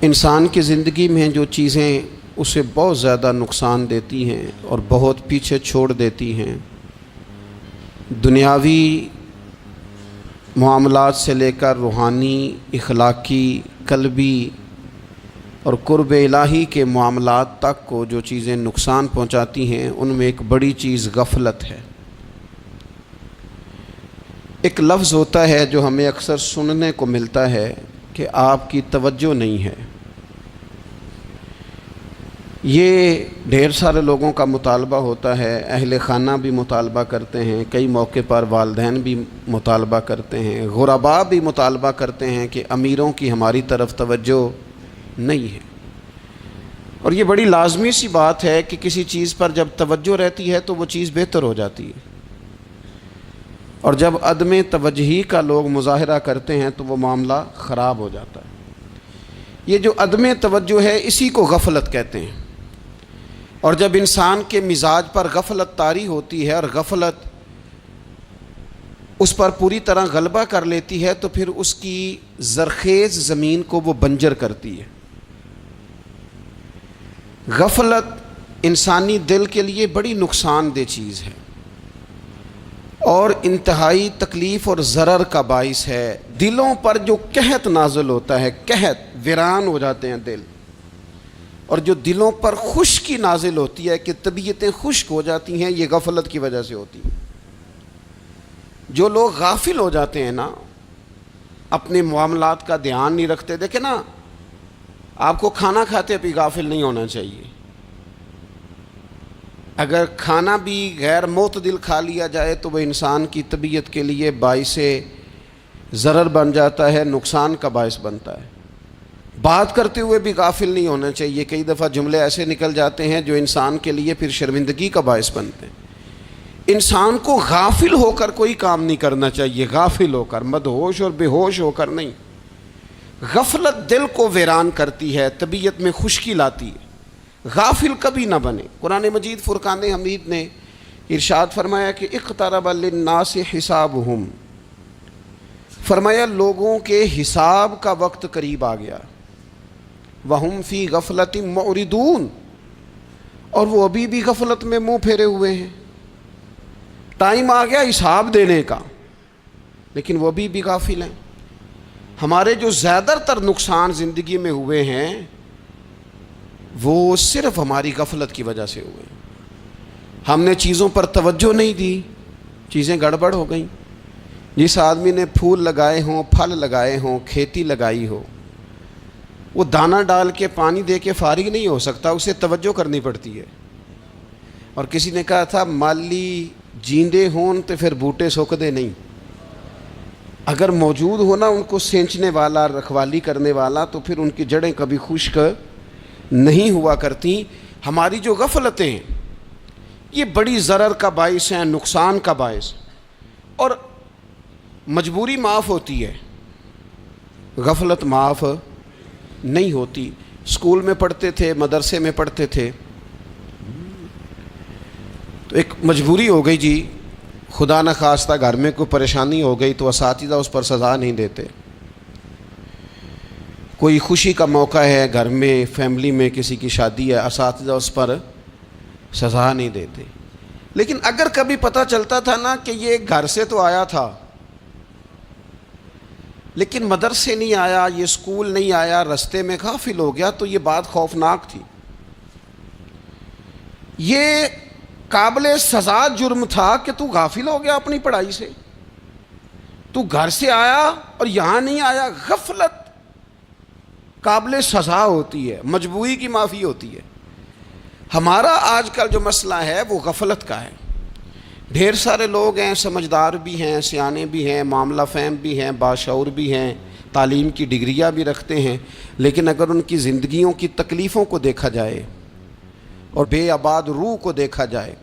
انسان کی زندگی میں جو چیزیں اسے بہت زیادہ نقصان دیتی ہیں اور بہت پیچھے چھوڑ دیتی ہیں، دنیاوی معاملات سے لے کر روحانی، اخلاقی، قلبی اور قرب الہی کے معاملات تک کو جو چیزیں نقصان پہنچاتی ہیں، ان میں ایک بڑی چیز غفلت ہے۔ ایک لفظ ہوتا ہے جو ہمیں اکثر سننے کو ملتا ہے کہ آپ کی توجہ نہیں ہے۔ یہ ڈھیر سارے لوگوں کا مطالبہ ہوتا ہے، اہل خانہ بھی مطالبہ کرتے ہیں، کئی موقع پر والدین بھی مطالبہ کرتے ہیں، غرباء بھی مطالبہ کرتے ہیں کہ امیروں کی ہماری طرف توجہ نہیں ہے۔ اور یہ بڑی لازمی سی بات ہے کہ کسی چیز پر جب توجہ رہتی ہے تو وہ چیز بہتر ہو جاتی ہے، اور جب عدم توجہی کا لوگ مظاہرہ کرتے ہیں تو وہ معاملہ خراب ہو جاتا ہے۔ یہ جو عدم توجہ ہے اسی کو غفلت کہتے ہیں، اور جب انسان کے مزاج پر غفلت طاری ہوتی ہے اور غفلت اس پر پوری طرح غلبہ کر لیتی ہے تو پھر اس کی زرخیز زمین کو وہ بنجر کرتی ہے۔ غفلت انسانی دل کے لیے بڑی نقصان دہ چیز ہے اور انتہائی تکلیف اور ضرر کا باعث ہے۔ دلوں پر جو قحط نازل ہوتا ہے، قحط، ویران ہو جاتے ہیں دل، اور جو دلوں پر خشکی نازل ہوتی ہے کہ طبیعتیں خشک ہو جاتی ہیں، یہ غفلت کی وجہ سے ہوتی ہے۔ جو لوگ غافل ہو جاتے ہیں نا، اپنے معاملات کا دھیان نہیں رکھتے، دیکھیں نا، آپ کو کھانا کھاتے بھی غافل نہیں ہونا چاہیے۔ اگر کھانا بھی غیر معتدل کھا لیا جائے تو وہ انسان کی طبیعت کے لیے باعث ضرر بن جاتا ہے، نقصان کا باعث بنتا ہے۔ بات کرتے ہوئے بھی غافل نہیں ہونا چاہیے، کئی دفعہ جملے ایسے نکل جاتے ہیں جو انسان کے لیے پھر شرمندگی کا باعث بنتے ہیں۔ انسان کو غافل ہو کر کوئی کام نہیں کرنا چاہیے، غافل ہو کر، مدہوش اور بے ہوش ہو کر نہیں۔ غفلت دل کو ویران کرتی ہے، طبیعت میں خشکی لاتی ہے۔ غافل کبھی نہ بنے۔ قرآن مجید فرقان حمید نے ارشاد فرمایا کہ اقترب للناس حسابہم، فرمایا لوگوں کے حساب کا وقت قریب آ گیا، وہم فی غفلۃ معرضون، اور وہ ابھی بھی غفلت میں منہ پھیرے ہوئے ہیں۔ ٹائم آ گیا حساب دینے کا، لیکن وہ ابھی بھی غافل ہیں۔ ہمارے جو زیادہ تر نقصان زندگی میں ہوئے ہیں وہ صرف ہماری غفلت کی وجہ سے ہوئے۔ ہم نے چیزوں پر توجہ نہیں دی، چیزیں گڑبڑ ہو گئیں۔ جس آدمی نے پھول لگائے ہوں، پھل لگائے ہوں، کھیتی لگائی ہو، وہ دانہ ڈال کے پانی دے کے فارغ نہیں ہو سکتا، اسے توجہ کرنی پڑتی ہے۔ اور کسی نے کہا تھا مالی جیندے ہون تو پھر بوٹے سکدے نہیں، اگر موجود ہونا ان کو سینچنے والا، رکھوالی کرنے والا، تو پھر ان کی جڑیں کبھی خشک نہیں ہوا کرتی۔ ہماری جو غفلتیں ہیں یہ بڑی ضرر کا باعث ہیں، نقصان کا باعث، اور مجبوری معاف ہوتی ہے، غفلت معاف نہیں ہوتی۔ اسکول میں پڑھتے تھے، مدرسے میں پڑھتے تھے، تو ایک مجبوری ہو گئی جی، خدا نخواستہ گھر میں کوئی پریشانی ہو گئی تو اساتذہ اس پر سزا نہیں دیتے۔ کوئی خوشی کا موقع ہے گھر میں، فیملی میں کسی کی شادی ہے، اساتذہ اس پر سزا نہیں دیتے۔ لیکن اگر کبھی پتہ چلتا تھا نا کہ یہ گھر سے تو آیا تھا لیکن مدرسے نہیں آیا، یہ اسکول نہیں آیا، رستے میں غافل ہو گیا، تو یہ بات خوفناک تھی۔ یہ قابل سزا جرم تھا کہ تو غافل ہو گیا اپنی پڑھائی سے، تو گھر سے آیا اور یہاں نہیں آیا۔ غفلت قابل سزا ہوتی ہے، مجبوری کی معافی ہوتی ہے۔ ہمارا آج کل جو مسئلہ ہے وہ غفلت کا ہے۔ ڈھیر سارے لوگ ہیں، سمجھدار بھی ہیں، سیانے بھی ہیں، معاملہ فہم بھی ہیں، باشعور بھی ہیں، تعلیم کی ڈگریاں بھی رکھتے ہیں، لیکن اگر ان کی زندگیوں کی تکلیفوں کو دیکھا جائے اور بے آباد روح کو دیکھا جائے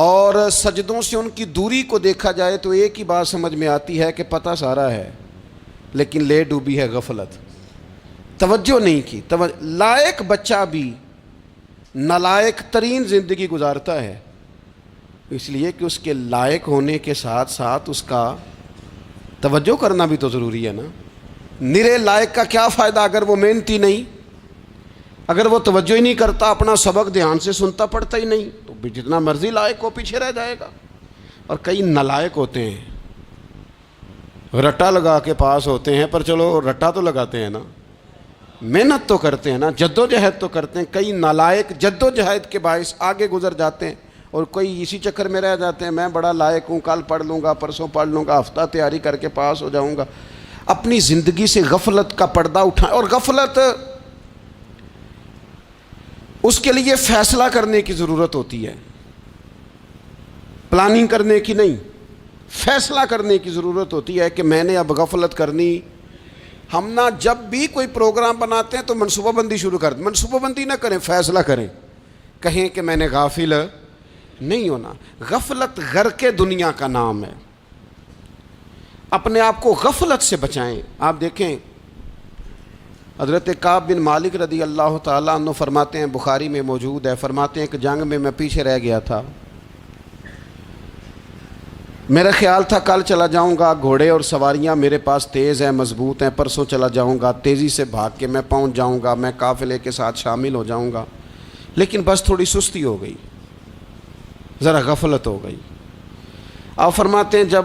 اور سجدوں سے ان کی دوری کو دیکھا جائے تو ایک ہی بات سمجھ میں آتی ہے کہ پتہ سارا ہے لیکن لے ڈوبی ہے غفلت، توجہ نہیں کی۔ لائق بچہ بھی نالائق ترین زندگی گزارتا ہے، اس لیے کہ اس کے لائق ہونے کے ساتھ ساتھ اس کا توجہ کرنا بھی تو ضروری ہے نا۔ نرے لائق کا کیا فائدہ اگر وہ محنتی نہیں، اگر وہ توجہ ہی نہیں کرتا، اپنا سبق دھیان سے سنتا پڑھتا ہی نہیں، تو بھی جتنا مرضی لائق ہو پیچھے رہ جائے گا۔ اور کئی نالائق ہوتے ہیں، رٹا لگا کے پاس ہوتے ہیں، پر چلو رٹا تو لگاتے ہیں نا، محنت تو کرتے ہیں نا، جد و جہد تو کرتے ہیں۔ کئی نالائق جد و جہد کے باعث آگے گزر جاتے ہیں، اور کوئی اسی چکر میں رہ جاتے ہیں، میں بڑا لائق ہوں، کل پڑھ لوں گا، پرسوں پڑھ لوں گا، ہفتہ تیاری کر کے پاس ہو جاؤں گا۔ اپنی زندگی سے غفلت کا پردہ اٹھائیں، اور غفلت اس کے لیے فیصلہ کرنے کی ضرورت ہوتی ہے، پلاننگ کرنے کی نہیں، فیصلہ کرنے کی ضرورت ہوتی ہے کہ میں نے اب غفلت کرنی۔ ہم نہ جب بھی کوئی پروگرام بناتے ہیں تو منصوبہ بندی شروع کر دیں، منصوبہ بندی نہ کریں، فیصلہ کریں، کہیں کہ میں نے غافل نہیں ہونا۔ غفلت غرق دنیا کا نام ہے، اپنے آپ کو غفلت سے بچائیں۔ آپ دیکھیں حضرت کعب بن مالک رضی اللہ تعالیٰ عنہ فرماتے ہیں، بخاری میں موجود ہے، فرماتے ہیں کہ جنگ میں پیچھے رہ گیا تھا، میرا خیال تھا کل چلا جاؤں گا، گھوڑے اور سواریاں میرے پاس تیز ہیں، مضبوط ہیں، پرسوں چلا جاؤں گا، تیزی سے بھاگ کے میں پہنچ جاؤں گا، میں قافلے کے ساتھ شامل ہو جاؤں گا، لیکن بس تھوڑی سستی ہو گئی، ذرا غفلت ہو گئی۔ آپ فرماتے ہیں جب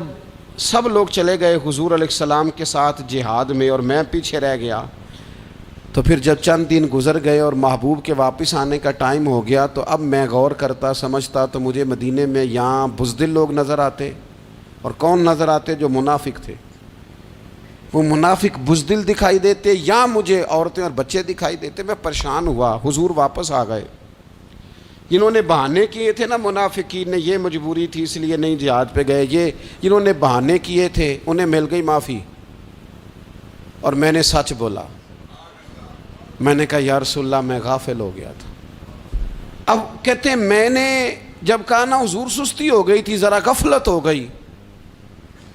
سب لوگ چلے گئے حضور علیہ السلام کے ساتھ جہاد میں اور میں پیچھے رہ گیا، تو پھر جب چند دن گزر گئے اور محبوب کے واپس آنے کا ٹائم ہو گیا، تو اب میں غور کرتا سمجھتا تو مجھے مدینے میں یہاں بزدل لوگ نظر آتے، اور کون نظر آتے؟ جو منافق تھے، وہ منافق بزدل دکھائی دیتے، یا مجھے عورتیں اور بچے دکھائی دیتے۔ میں پریشان ہوا، حضور واپس آ گئے۔ جنہوں نے بہانے کیے تھے نا منافقین نے، یہ مجبوری تھی اس لیے نہیں جہاد پہ گئے، یہ جنہوں نے بہانے کیے تھے انہیں مل گئی معافی، اور میں نے سچ بولا، میں نے کہا یا رسول اللہ میں غافل ہو گیا تھا۔ اب کہتے ہیں میں نے جب کہا نا حضور سستی ہو گئی تھی، ذرا غفلت ہو گئی،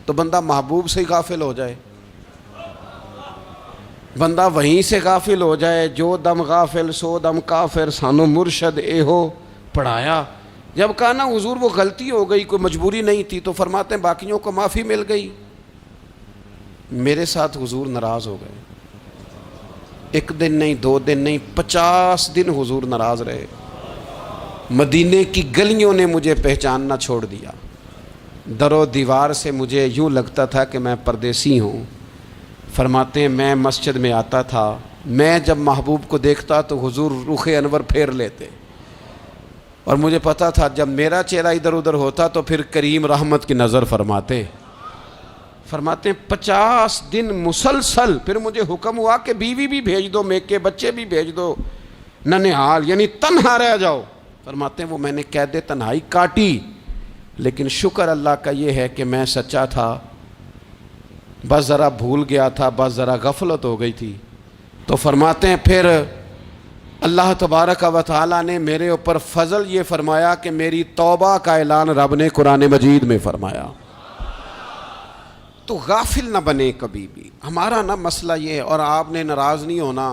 تو بندہ محبوب سے ہی غافل ہو جائے، بندہ وہیں سے غافل ہو جائے۔ جو دم غافل سو دم کافر، سانو مرشد اے ہو پڑھایا۔ جب کہا نا حضور وہ غلطی ہو گئی، کوئی مجبوری نہیں تھی، تو فرماتے ہیں باقیوں کو معافی مل گئی، میرے ساتھ حضور ناراض ہو گئے۔ ایک دن نہیں، 2 دن نہیں، 50 دن حضور ناراض رہے۔ مدینے کی گلیوں نے مجھے پہچاننا چھوڑ دیا، در و دیوار سے مجھے یوں لگتا تھا کہ میں پردیسی ہوں۔ فرماتے ہیں میں مسجد میں آتا تھا، میں جب محبوب کو دیکھتا تو حضور رخ انور پھیر لیتے، اور مجھے پتا تھا جب میرا چہرہ ادھر ادھر ہوتا تو پھر کریم رحمت کی نظر فرماتے۔ فرماتے ہیں 50 دن مسلسل، پھر مجھے حکم ہوا کہ بیوی بھی بھیج دو، میکے بچے بھی بھیج دو، ننھال یعنی تنہا رہ جاؤ۔ فرماتے ہیں وہ میں نے قید تنہائی کاٹی، لیکن شکر اللہ کا یہ ہے کہ میں سچا تھا، بس ذرا بھول گیا تھا، بس ذرا غفلت ہو گئی تھی۔ تو فرماتے ہیں پھر اللہ تبارک و تعالیٰ نے میرے اوپر فضل یہ فرمایا کہ میری توبہ کا اعلان رب نے قرآن مجید میں فرمایا۔ تو غافل نہ بنے کبھی بھی، ہمارا نا مسئلہ یہ ہے، اور آپ نے ناراض نہیں ہونا۔